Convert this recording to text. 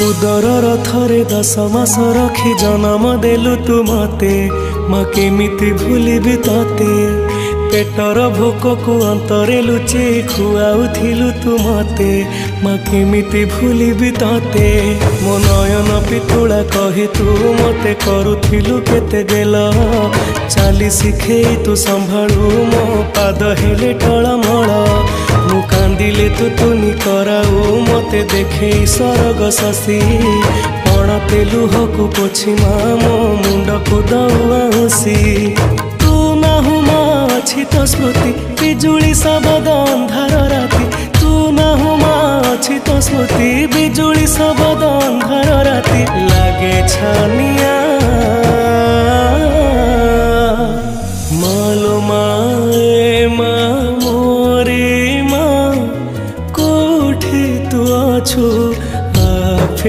उदर थरे 10 मास रखी जन्म देलु तू मते माँ केमिति भूलिबी तते पेटर भोक को अंतरे लुचे खुआउथिलु तू मते माँ केमिति भूलिबी तते मो नयन पितुला कही तू मते करुथिलु केते गेल चाली शिखेई तू संभाळु मो पाद हेले टळमळ मु कांदिले तू तुनी कराऊ मते देखे सरग शशि पणते लुहकु पोछि मो मुंड को दउसी तू नाहु अछि तो स्मृति बिजुली सबद अंधार राति तू नाहु अछि तो स्मृति बिजुली सबद अंधार राति लागे छानी